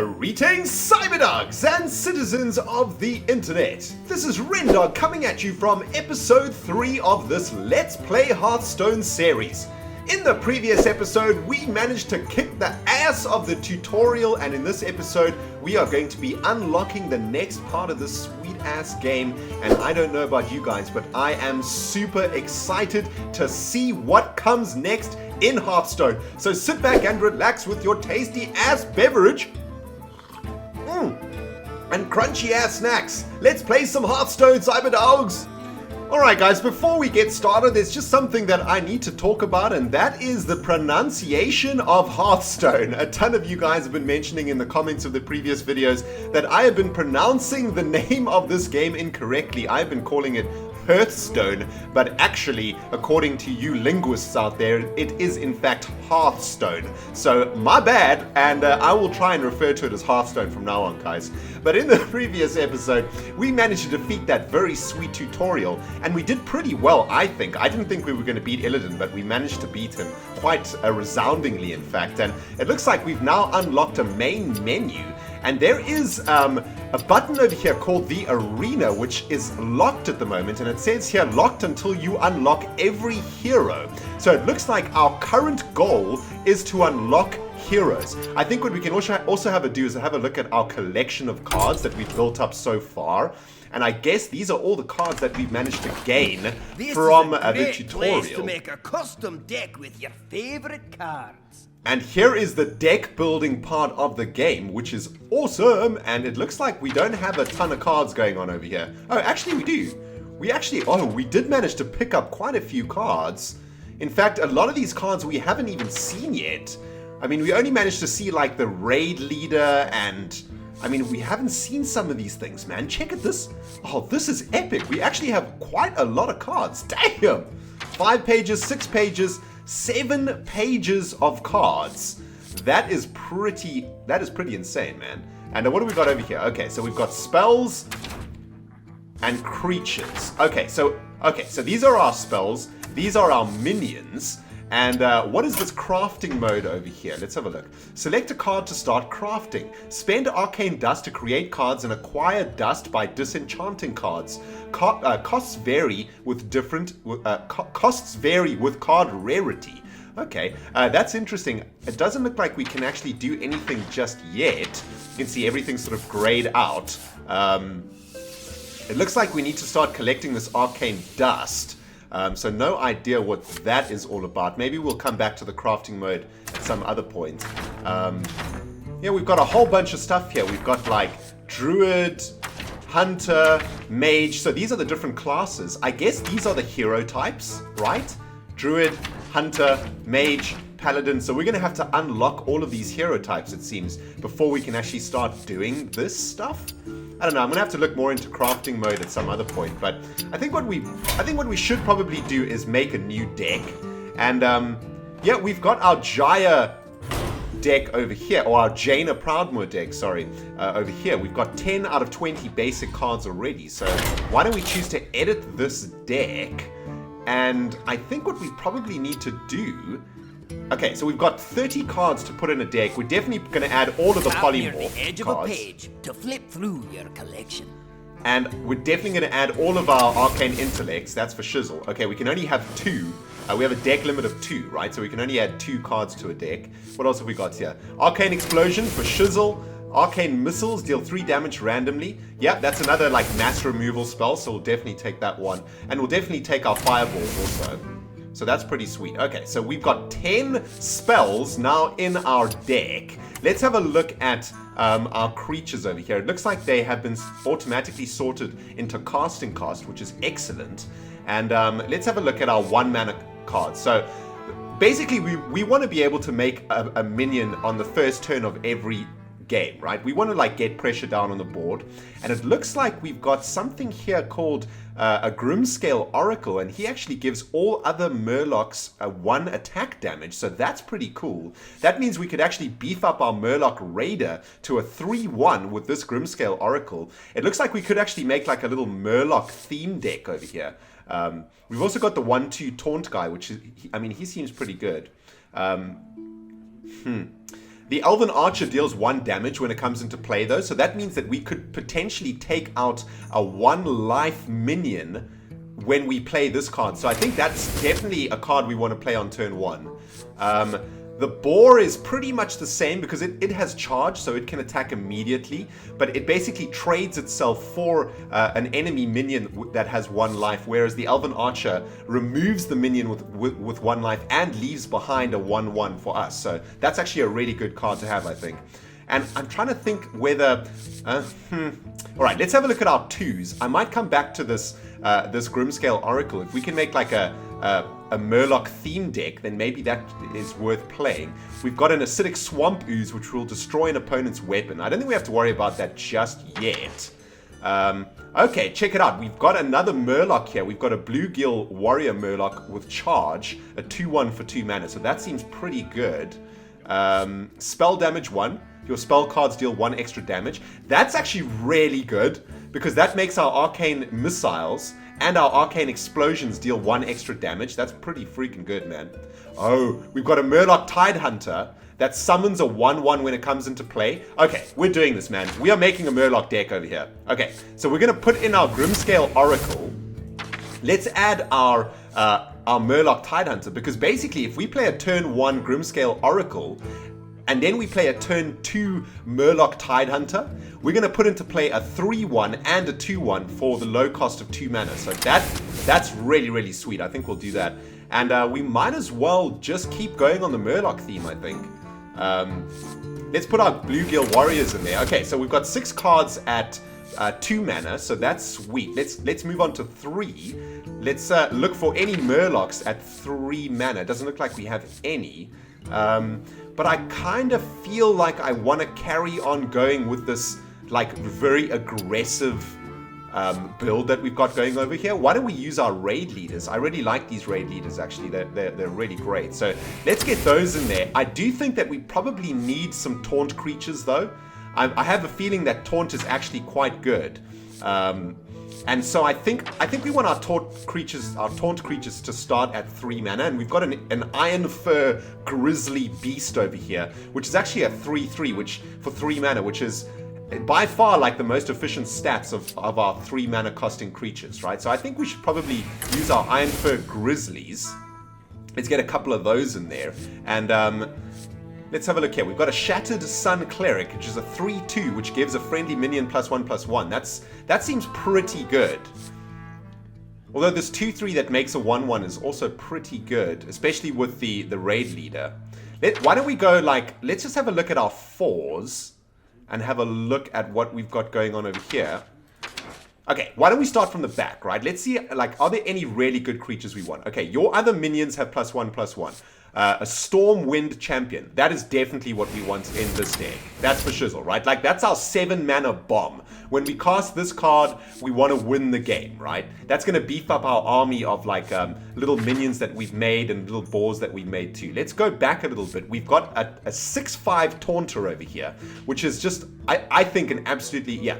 Greetings, Cyberdogs and citizens of the internet. This is ReNDoG coming at you from episode 3 of this Let's Play Hearthstone series. In the previous episode, we managed to kick the ass of the tutorial, and in this episode, we are going to be unlocking the next part of this sweet-ass game. And I don't know about you guys, but I am super excited to see what comes next in Hearthstone. So sit back and relax with your tasty-ass beverage and crunchy-ass snacks. Let's play some Hearthstone, Cyberdogs! Alright guys, before we get started, there's just something that I need to talk about, and that is the pronunciation of Hearthstone. A ton of you guys have been mentioning in the comments of the previous videos that I have been pronouncing the name of this game incorrectly. I've been calling it Hearthstone, but actually, according to you linguists out there, it is in fact Hearthstone. So, my bad, and I will try and refer to it as Hearthstone from now on, guys. But in the previous episode, we managed to defeat that very sweet tutorial, and we did pretty well, I think. I didn't think we were going to beat Paladin, but we managed to beat him quite resoundingly, in fact. And it looks like we've now unlocked a main menu, and there is a button over here called the Arena, which is locked at the moment, and it says here locked until you unlock every hero. So it looks like our current goal is to unlock heroes. I think what we can also have a do is have a look at our collection of cards that we've built up so far. And I guess these are all the cards that we've managed to gain from the tutorial. Place to make a custom deck with your favorite cards. And here is the deck building part of the game, which is awesome. And it looks like we don't have a ton of cards going on over here. Oh, actually we do. We did manage to pick up quite a few cards. In fact, a lot of these cards we haven't even seen yet. I mean, we only managed to see like the raid leader, and I mean, we haven't seen some of these things, man. Check out this. Oh, this is epic. We actually have quite a lot of cards. Damn! 5 pages, 6 pages, 7 pages of cards. That is pretty insane, man. And what do we got over here? Okay, so we've got spells and creatures. Okay, so these are our spells. These are our minions. And what is this crafting mode over here? Let's have a look. Select a card to start crafting. Spend arcane dust to create cards and acquire dust by disenchanting cards. Costs vary with card rarity. Okay, that's interesting. It doesn't look like we can actually do anything just yet. You can see everything sort of grayed out. It looks like we need to start collecting this arcane dust. So no idea what that is all about. Maybe we'll come back to the crafting mode at some other point. Yeah, we've got a whole bunch of stuff here. We've got like Druid, Hunter, Mage. So these are the different classes. I guess these are the hero types, right? Druid, Hunter, Mage, Paladin. So we're going to have to unlock all of these hero types, it seems, before we can actually start doing this stuff. I don't know, I'm going to have to look more into crafting mode at some other point, but I think what we should probably do is make a new deck. And yeah, we've got our Jaya deck over here, or our Jaina Proudmoore deck, sorry, over here. We've got 10 out of 20 basic cards already, so why don't we choose to edit this deck? And I think what we probably need to do... Okay, so we've got 30 cards to put in a deck. We're definitely going to add all of the polymorph near the edge cards. of a page to flip through your collection. And we're definitely going to add all of our arcane intellects. That's for shizzle. Okay, we can only have 2. We have a deck limit of 2, right? So we can only add 2 cards to a deck. What else have we got here? Arcane explosion for shizzle. Arcane missiles deal 3 damage randomly. Yep, that's another like mass removal spell, so we'll definitely take that one. And we'll definitely take our fireballs also. So that's pretty sweet. Okay, so we've got 10 spells now in our deck. Let's have a look at our creatures over here. It looks like they have been automatically sorted into casting cost, which is excellent. And let's have a look at our 1-mana cards. So basically, we want to be able to make a minion on the first turn of every game, right? We want to like get pressure down on the board, and it looks like we've got something here called a Grimscale Oracle, and he actually gives all other Murlocs 1 attack damage, so that's pretty cool. That means we could actually beef up our Murloc Raider to a 3-1 with this Grimscale Oracle. It looks like we could actually make like a little Murloc theme deck over here. We've also got the 1-2 Taunt guy, which is, I mean, he seems pretty good. The Elven Archer deals 1 damage when it comes into play though, so that means that we could potentially take out a 1 life minion when we play this card. So I think that's definitely a card we want to play on turn 1. The Boar is pretty much the same because it has charge, so it can attack immediately, but it basically trades itself for an enemy minion that has 1 life, whereas the Elven Archer removes the minion with 1 life and leaves behind a 1/1 for us. So that's actually a really good card to have, I think. And I'm trying to think whether... Alright, let's have a look at our 2s. I might come back to this Grimscale Oracle. If we can make like a Murloc theme deck, then maybe that is worth playing. We've got an Acidic Swamp Ooze, which will destroy an opponent's weapon. I don't think we have to worry about that just yet. Okay, check it out. We've got another Murloc here. We've got a Bluegill Warrior Murloc with charge, a 2/1 for 2 mana, so that seems pretty good. Spell damage 1. Your spell cards deal 1 extra damage. That's actually really good, because that makes our Arcane Missiles and our Arcane Explosions deal 1 extra damage. That's pretty freaking good, man. Oh, we've got a Murloc Tidehunter that summons a 1/1 when it comes into play. Okay, we're doing this, man. We are making a Murloc deck over here. Okay, so we're going to put in our Grimscale Oracle. Let's add our Murloc Tidehunter, because basically if we play a turn 1 Grimscale Oracle, and then we play a turn 2 Murloc Tidehunter, we're going to put into play a 3/1 and a 2/1 for the low cost of 2 mana. So that's really, really sweet. I think we'll do that. And we might as well just keep going on the Murloc theme, I think. Let's put our Bluegill Warriors in there. Okay, so we've got 6 cards at 2 mana, so that's sweet. Let's move on to 3. Let's look for any Murlocs at 3 mana. Doesn't look like we have any. But I kind of feel like I want to carry on going with this like very aggressive build that we've got going over here. Why don't we use our raid leaders? I really like these raid leaders, actually. They're really great. So let's get those in there. I do think that we probably need some taunt creatures though. I have a feeling that taunt is actually quite good. And so I think we want our taunt creatures to start at 3 mana, and we've got an Iron Fur Grizzly Beast over here, which is actually a 3/3, which for 3 mana, which is by far like the most efficient stats of our 3 mana costing creatures, right? So I think we should probably use our Iron Fur Grizzlies. Let's get a couple of those in there, and let's have a look here. We've got a Shattered Sun Cleric, which is a 3/2, which gives a friendly minion +1/+1. That seems pretty good. Although this 2/3 that makes a 1/1 is also pretty good, especially with the raid leader. Why don't we go let's just have a look at our 4s and have a look at what we've got going on over here. Okay, why don't we start from the back, right? Let's see, are there any really good creatures we want? Okay, your other minions have +1/+1. A Stormwind Champion. That is definitely what we want in this deck. That's for shizzle, right? That's our 7 mana bomb. When we cast this card, we want to win the game, right? That's going to beef up our army of little minions that we've made and little boars that we made too. Let's go back a little bit. We've got a 6/5 Taunter over here, which is just, I think, an absolutely,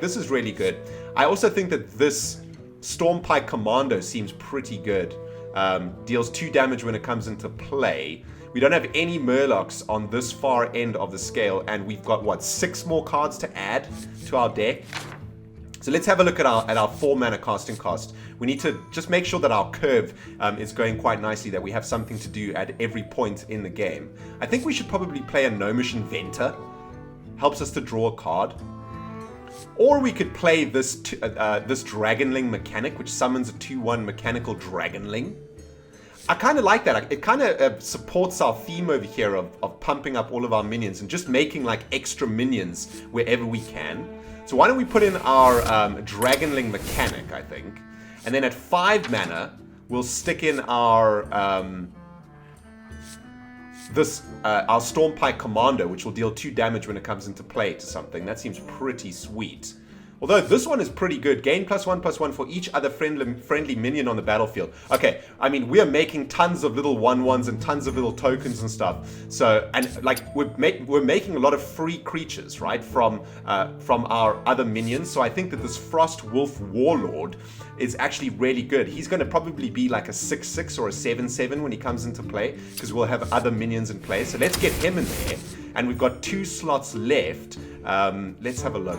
this is really good. I also think that this Stormpike Commando seems pretty good. Deals 2 damage when it comes into play. We don't have any Murlocs on this far end of the scale, and we've got 6 more cards to add to our deck. So let's have a look at our 4 mana casting cost. We need to just make sure that our curve is going quite nicely, that we have something to do at every point in the game. I think we should probably play a Gnomish Inventor. Helps us to draw a card. Or we could play this Dragonling mechanic, which summons a 2/1 mechanical Dragonling. I kind of like that. It kind of supports our theme over here of pumping up all of our minions and just making extra minions wherever we can. So why don't we put in our Dragonling mechanic, I think. And then at 5 mana, we'll stick in our our Stormpike Commando, which will deal 2 damage when it comes into play to something. That seems pretty sweet. Although this one is pretty good. Gain +1/+1 for each other friendly minion on the battlefield. Okay, I mean, we are making tons of little 1/1s and tons of little tokens and stuff. So, and we're making a lot of free creatures, right, from our other minions. So I think that this Frost Wolf Warlord is actually really good. He's going to probably be like a 6/6 or a 7/7 when he comes into play, because we'll have other minions in play. So let's get him in there. and we've got 2 slots left. Let's have a look.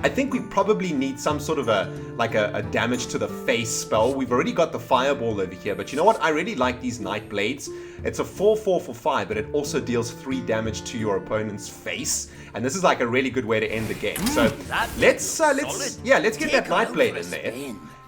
I think we probably need some sort of a damage to the face spell. We've already got the fireball over here, but you know what? I really like these Night Blades. It's a 4/4 for 5, but it also deals 3 damage to your opponent's face, and this is like a really good way to end the game. So let's get that Night Blade in there.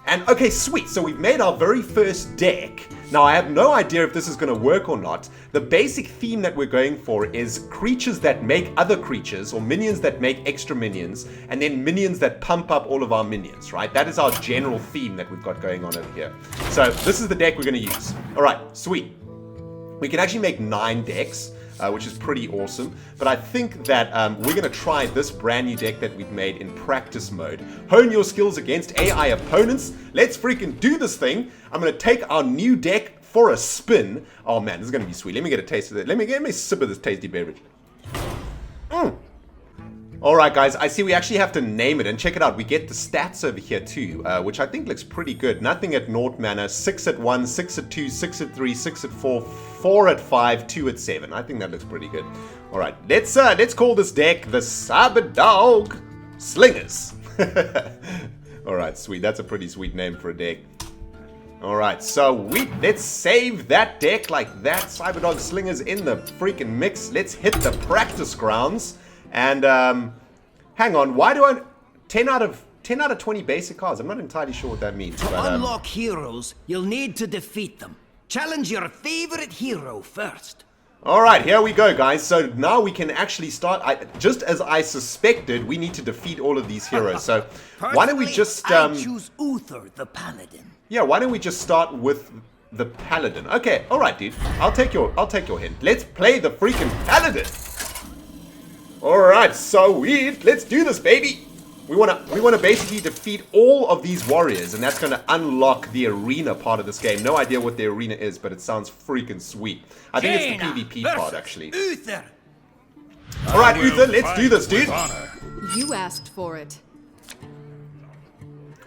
And okay, sweet. So we've made our very first deck. Now I have no idea if this is going to work or not. The basic theme that we're going for is creatures that make other creatures, or minions that make extra minions, and then minions that pump up all of our minions, right? That is our general theme that we've got going on over here. So this is the deck we're going to use. All right, sweet. We can actually make 9 decks. Which is pretty awesome. But I think that we're going to try this brand new deck that we've made in practice mode. Hone your skills against AI opponents. Let's freaking do this thing. I'm going to take our new deck for a spin. Oh man, this is going to be sweet. Let me get a taste of it. Let me get a sip of this tasty beverage. Alright guys, I see we actually have to name it, and check it out, we get the stats over here too, which I think looks pretty good. Nothing at 0 mana, 6 at 1, 6 at 2, 6 at 3, 6 at 4, 4 at 5, 2 at 7. I think that looks pretty good. Alright, let's call this deck the Cyberdog Slingers. Alright, sweet, that's a pretty sweet name for a deck. Alright, so let's save that deck like that. Cyberdog Slingers in the freaking mix. Let's hit the practice grounds. And hang on, why do I 10 out of 20 basic cards? I'm not entirely sure what that means. To unlock heroes, you'll need to defeat them. Challenge your favorite hero first. All right, here we go, guys. So now we can actually start. Just as I suspected, we need to defeat all of these heroes. So why don't we just I choose Uther the Paladin. Yeah, why don't we just start with the Paladin? Okay, all right, dude. I'll take your hint. Let's play the freaking Paladin. Alright, sweet. Let's do this, baby. We wanna basically defeat all of these warriors, and that's gonna unlock the arena part of this game. No idea what the arena is, but it sounds freaking sweet. I think it's the PvP part, actually. Uther. Alright, Uther, let's do this, dude. You asked for it.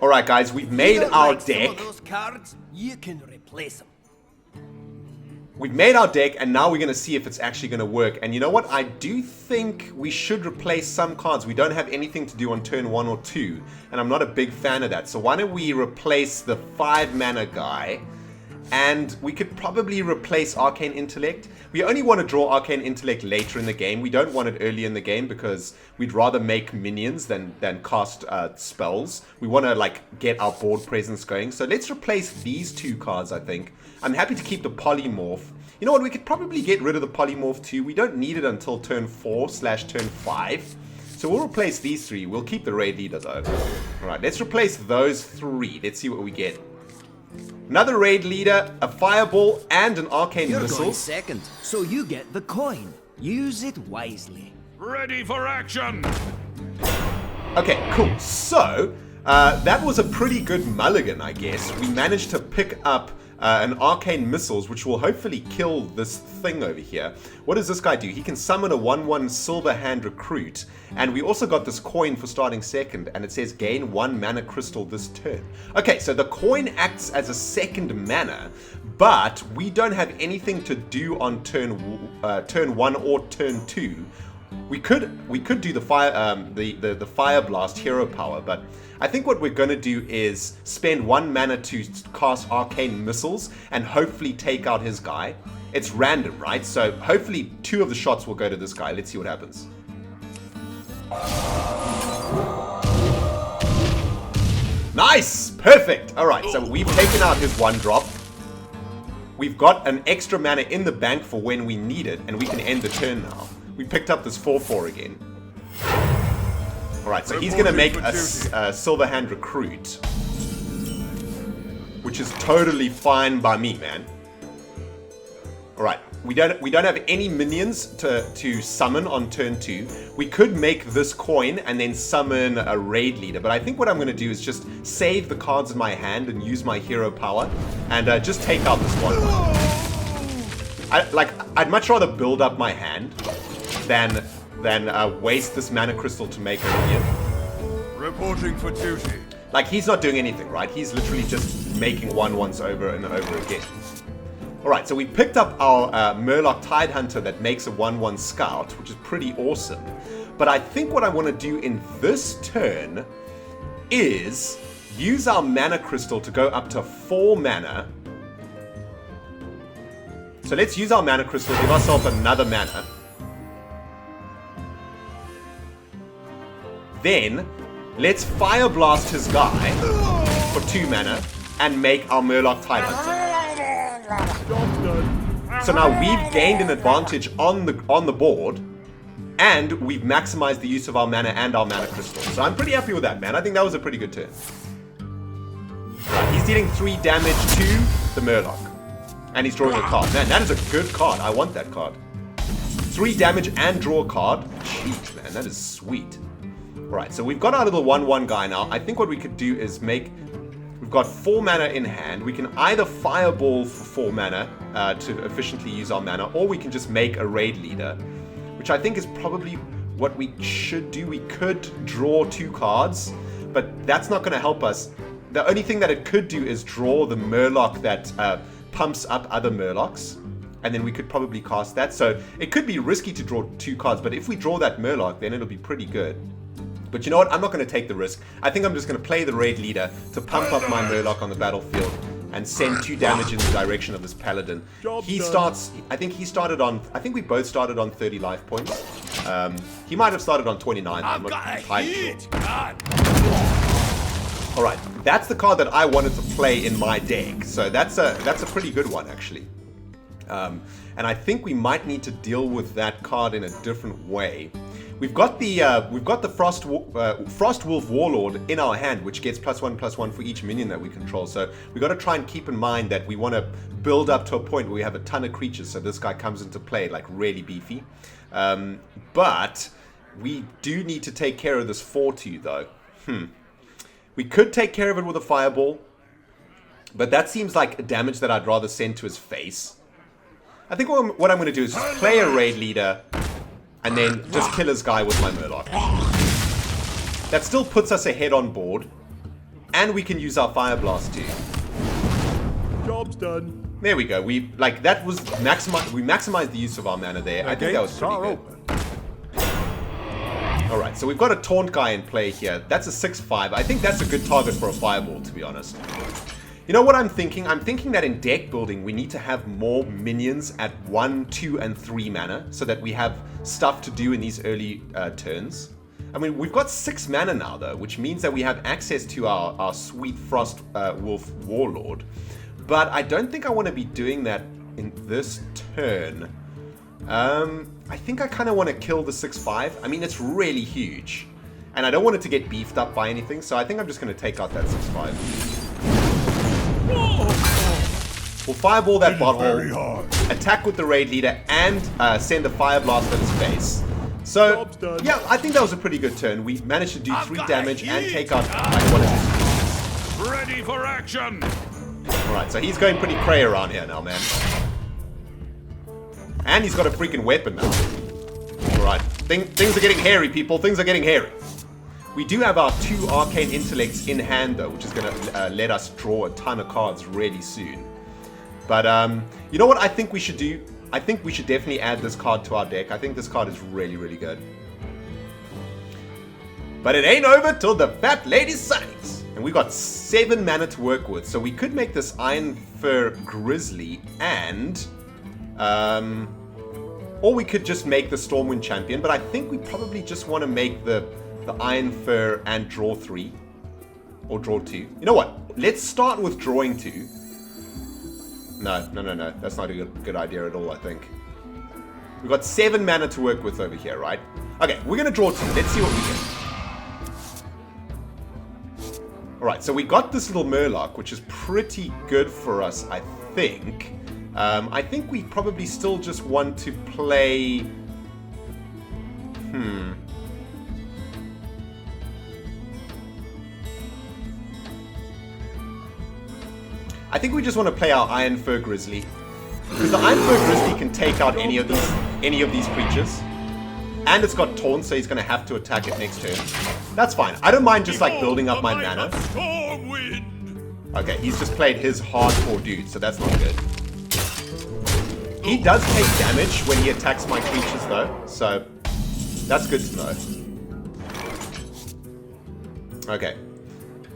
Alright, guys, we've made our deck. Some of those cards, you can replace them. We've made our deck, and now we're going to see if it's actually going to work. And you know what? I do think we should replace some cards. We don't have anything to do on turn 1 or 2, and I'm not a big fan of that. So why don't we replace the 5 mana guy, and we could probably replace Arcane Intellect. We only want to draw Arcane Intellect later in the game. We don't want it early in the game because we'd rather make minions than cast spells. We want to like get our board presence going. So let's replace these 2 cards, I think. I'm happy to keep the Polymorph. You know what, we could probably get rid of the Polymorph too. We don't need it until turn 4/turn 5. So we'll replace these 3. We'll keep the Raid Leader though. Alright, let's replace those 3. Let's see what we get. Another Raid Leader, a Fireball, and an Arcane Missile. You're going second, so you get the coin. Use it wisely. Ready for action! Okay, cool. So, that was a pretty good mulligan, I guess. We managed to pick up an Arcane Missiles, which will hopefully kill this thing over here. What does this guy do? He can summon a 1/1 Silver Hand Recruit, and we also got this coin for starting second, and it says gain 1 mana crystal this turn. Okay, so the coin acts as a second mana, but we don't have anything to do on turn 1 or turn 2. We could do the Fire Blast hero power, but I think what we're going to do is spend 1 mana to cast Arcane Missiles and hopefully take out his guy. It's random, right? So hopefully 2 of the shots will go to this guy. Let's see what happens. Nice! Perfect! Alright, so we've taken out his 1-drop. We've got an extra mana in the bank for when we need it, and we can end the turn now. We picked up this 4/4 again. Alright, so he's going to make a Silver Hand Recruit, which is totally fine by me, man. Alright, we don't have any minions to summon on turn 2. We could make this coin and then summon a Raid Leader, but I think what I'm going to do is just save the cards in my hand and use my hero power and just take out this one. I'd much rather build up my hand than waste this mana crystal to make a minion. Reporting for duty. Like, he's not doing anything, right? He's literally just making 1/1s over and over again. Alright, so we picked up our Murloc Tidehunter that makes a 1/1 scout, which is pretty awesome. But I think what I want to do in this turn is use our mana crystal to go up to 4 mana. So let's use our mana crystal, give ourselves another mana. Then, let's Fire Blast his guy for 2 mana and make our Murloc Tidehunter. So now we've gained an advantage on the board, and we've maximized the use of our mana and our mana crystal. So I'm pretty happy with that, man. I think that was a pretty good turn. Right, he's dealing 3 damage to the Murloc. And he's drawing a card. Man, that is a good card. I want that card. 3 damage and draw a card. Jeez, man, that is sweet. Alright, so we've got our little 1/1 guy now. I think what we could do is we've got 4 mana in hand. We can either Fireball for 4 mana to efficiently use our mana, or we can just make a raid leader, which I think is probably what we should do. We could draw 2 cards, but that's not going to help us. The only thing that it could do is draw the Murloc that pumps up other Murlocs, and then we could probably cast that. So it could be risky to draw 2 cards, but if we draw that Murloc, then it'll be pretty good. But you know what? I'm not going to take the risk. I think I'm just going to play the raid leader to pump up my Murloc on the battlefield and send 2 damage in the direction of this Paladin. He starts, I think we both started on 30 life points. He might have started on 29. I'm not entirely sure. Alright, that's the card that I wanted to play in my deck. So that's a pretty good one, actually. And I think we might need to deal with that card in a different way. We've got the Frostwolf Warlord in our hand, which gets +1/+1 for each minion that we control. So we've got to try and keep in mind that we want to build up to a point where we have a ton of creatures, so this guy comes into play like really beefy. But we do need to take care of this 4/2 though. We could take care of it with a Fireball, but that seems like damage that I'd rather send to his face. I think what I'm going to do is just play a raid leader and then just kill his guy with my Murloc. That still puts us ahead on board, and we can use our Fire Blast too. Job's done. There we go. We maximized the use of our mana there. I think that was pretty good. Alright, so we've got a Taunt guy in play here. That's a 6/5. I think that's a good target for a Fireball, to be honest. You know what I'm thinking? I'm thinking that in deck building, we need to have more minions at 1, 2, and 3 mana, so that we have stuff to do in these early turns. I mean, we've got 6 mana now, though, which means that we have access to our sweet Frostwolf Warlord. But I don't think I want to be doing that in this turn. I think I kind of want to kill the 6/5. I mean, it's really huge. And I don't want it to get beefed up by anything, so I think I'm just going to take out that 6/5. We'll Fireball that bottle, attack with the raid leader, and send a Fire Blast at his face. So, yeah, I think that was a pretty good turn. We managed to do 3 damage and take out like one of his creatures. Ready for action! Alright, so he's going pretty cray around here now, man. And he's got a freaking weapon now. Alright, things are getting hairy, people. Things are getting hairy. We do have our 2 Arcane Intellects in hand, though, which is going to let us draw a ton of cards really soon. But, you know what I think we should do? I think we should definitely add this card to our deck. I think this card is really, really good. But it ain't over till the fat lady sings. And we got 7 mana to work with. So we could make this Iron Fur Grizzly and... or we could just make the Stormwind Champion. But I think we probably just want to make the Iron Fur and draw 3. Or draw 2. You know what? Let's start with drawing 2. No. That's not a good idea at all, I think. We've got 7 mana to work with over here, right? Okay, we're going to draw 2. Let's see what we get. Alright, so we got this little Murloc, which is pretty good for us, I think. I think we probably still just want to play... I think we just want to play our Iron Fur Grizzly. Because the Iron Fur Grizzly can take out any of these creatures. And it's got Taunt, so he's going to have to attack it next turn. That's fine. I don't mind just like building up my mana. Okay, he's just played his hardcore dude, so that's not good. He does take damage when he attacks my creatures though, so that's good to know. Okay.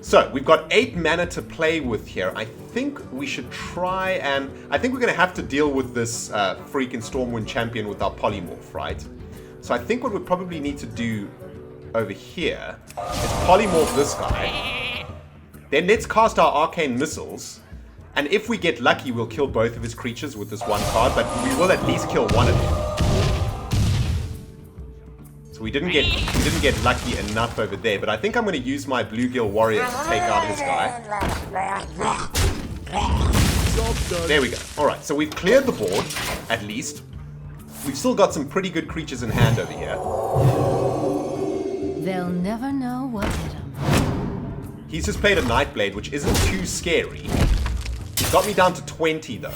So, we've got 8 mana to play with here. I think we should try and... I think we're going to have to deal with this freaking Stormwind Champion with our Polymorph, right? So I think what we probably need to do over here is Polymorph this guy. Then let's cast our Arcane Missiles. And if we get lucky, we'll kill both of his creatures with this one card, but we will at least kill one of them. So we didn't get lucky enough over there, but I think I'm going to use my Bluegill Warrior to take out his guy. There we go. Alright, so we've cleared the board, at least. We've still got some pretty good creatures in hand over here. They'll never know what hit them. He's just played a Nightblade, which isn't too scary. He's got me down to 20, though.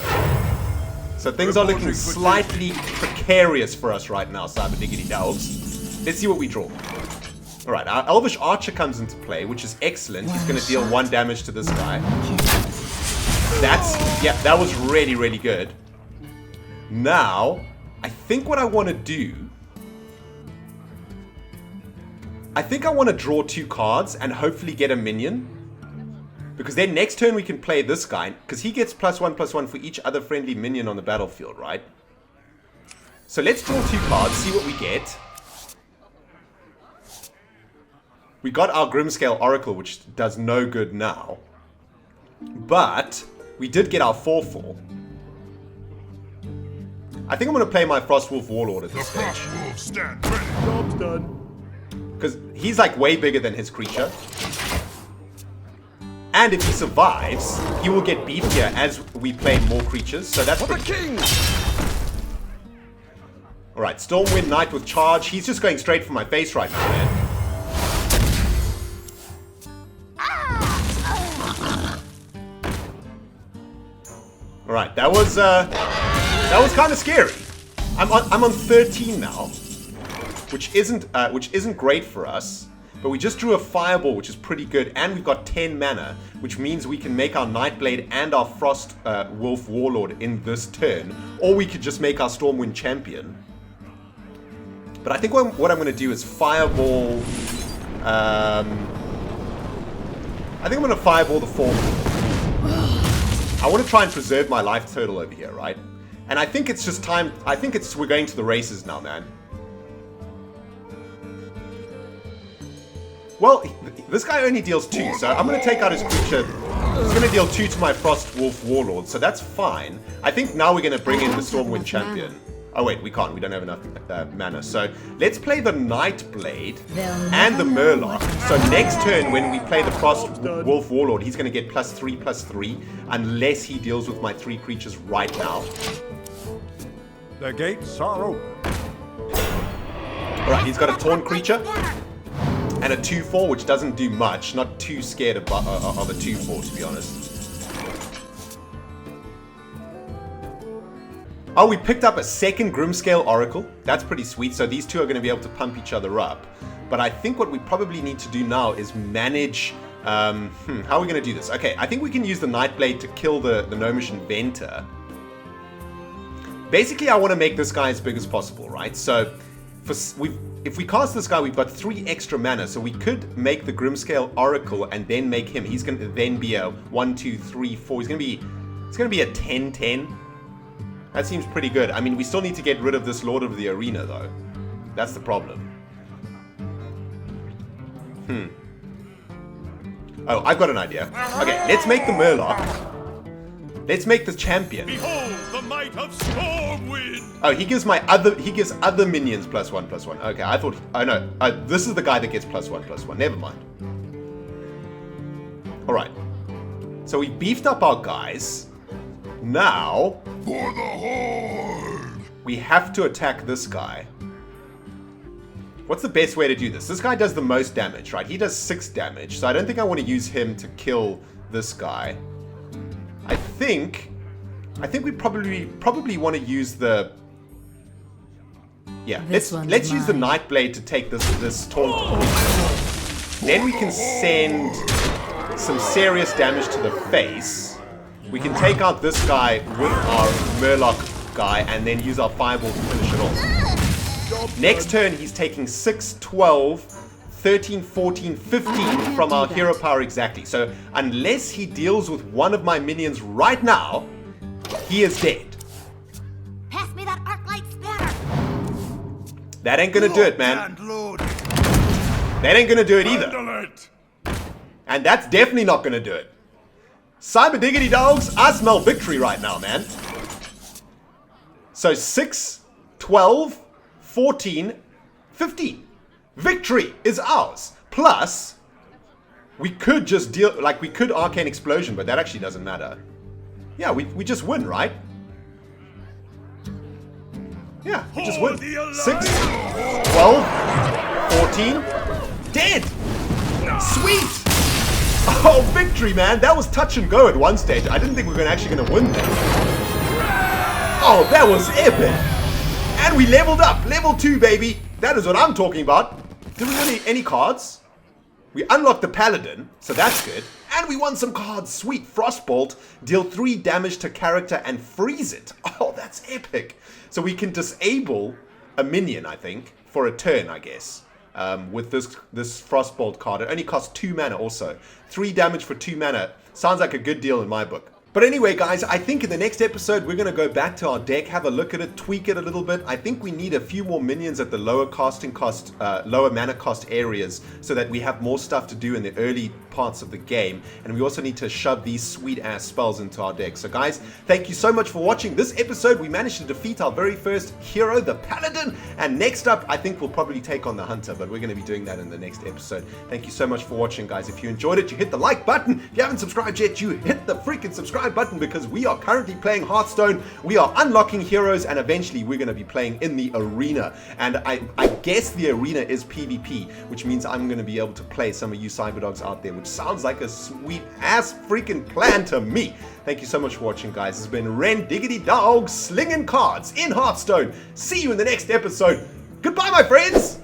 So things are looking slightly precarious for us right now, Cyberdiggity Dogs. Let's see what we draw. Alright, our Elvish Archer comes into play, which is excellent. He's going to deal 1 damage to this guy. That was really, really good. Now, I think what I want to do... I think I want to draw 2 cards and hopefully get a minion. Because then next turn we can play this guy, because he gets +1/+1 for each other friendly minion on the battlefield, right? So let's draw 2 cards, see what we get. We got our Grimscale Oracle, which does no good now. But we did get our 4/4. I think I'm going to play my Frostwolf Warlord at this stage. Frostwolf, stand ready. Job's done. Because he's like way bigger than his creature. And if he survives, he will get beefier as we play more creatures. So that's For the king! Alright, Stormwind Knight with charge. He's just going straight for my face right now, man. Alright, that was kind of scary. I'm on 13 now, which isn't great for us. But we just drew a Fireball, which is pretty good, and we've got 10 mana, which means we can make our Nightblade and our Frost Wolf Warlord in this turn, or we could just make our Stormwind Champion. But I think what I'm going to do is Fireball. I think I'm going to Fireball the 4/4. I want to try and preserve my life total over here, right? And I think it's just time. I think we're going to the races now, man. Well, this guy only deals 2, so I'm going to take out his creature. He's going to deal 2 to my Frost Wolf Warlord, so that's fine. I think now we're going to bring in the Stormwind Champion. Oh wait, we can't. We don't have enough mana. So let's play the Nightblade and the Murloc. So next turn, when we play the Frost Wolf Warlord, he's going to get +3/+3, unless he deals with my 3 creatures right now. The gates are open. Alright, he's got a Taunt creature. And a 2/4, which doesn't do much. Not too scared of a 2/4, to be honest. Oh, we picked up a second Grimscale Oracle. That's pretty sweet. So these two are going to be able to pump each other up. But I think what we probably need to do now is manage... how are we going to do this? Okay, I think we can use the Nightblade to kill the Gnomish Inventor. Basically, I want to make this guy as big as possible, right? So... if we cast this guy, we've got 3 extra mana, so we could make the Grimscale Oracle and then make him. He's going to then be a 1, 2, 3, 4. It's going to be a 10/10. That seems pretty good. I mean, we still need to get rid of this Lord of the Arena, though. That's the problem. Oh, I've got an idea. Okay, let's make the Murloc. Let's make the champion. Behold the might of Stormwind! Oh, he gives other minions +1/+1. Okay, I thought... Oh, no. This is the guy that gets +1/+1. Never mind. Alright. So we beefed up our guys. Now... For the Horde! We have to attack this guy. What's the best way to do this? This guy does the most damage, right? He does 6 damage, so I don't think I want to use him to kill this guy. I think we probably want to use the... Yeah, let's use the Nightblade to take this taunt. Then we can send some serious damage to the face. We can take out this guy with our Murloc guy and then use our fireball to finish it off. Next turn, he's taking 6, 12, 13, 14, 15 from our hero power exactly. So unless he deals with one of my minions right now, he is dead. Pass me that arc light spanner. That ain't gonna do it, man. That ain't gonna do it either. Handle it. And that's definitely not gonna do it. Cyber Diggity Dogs, I smell victory right now, man. So 6, 12, 14, 15. Victory is ours. Plus, we could just deal, like we could Arcane Explosion, but that actually doesn't matter. Yeah, we just win, right? Yeah, we just win. 6, 12, 14, dead! Sweet! Oh, victory, man. That was touch and go at one stage. I didn't think we were actually going to win that. Oh, that was epic. And we leveled up. Level 2, baby. That is what I'm talking about. Did we win any cards? We unlocked the Paladin, so that's good. And we won some cards. Sweet. Frostbolt. Deal 3 damage to character and freeze it. Oh, that's epic. So we can disable a minion, I think, for a turn, I guess. With this Frostbolt card. It only costs 2 mana also. 3 damage for 2 mana. Sounds like a good deal in my book. But anyway, guys, I think in the next episode, we're going to go back to our deck, have a look at it, tweak it a little bit. I think we need a few more minions at the lower mana cost areas so that we have more stuff to do in the early parts of the game. And we also need to shove these sweet-ass spells into our deck. So, guys, thank you so much for watching this episode. We managed to defeat our very first hero, the Paladin. And next up, I think we'll probably take on the Hunter, but we're going to be doing that in the next episode. Thank you so much for watching, guys. If you enjoyed it, you hit the like button. If you haven't subscribed yet, you hit the freaking subscribe button because we are currently playing Hearthstone. We are unlocking heroes and eventually we're going to be playing in the arena. And I guess the arena is PvP, which means I'm going to be able to play some of you Cyberdogs out there, which sounds like a sweet ass freaking plan to me. Thank you so much for watching, guys. This has been ReNDoG slinging cards in Hearthstone. See you in the next episode. Goodbye, my friends.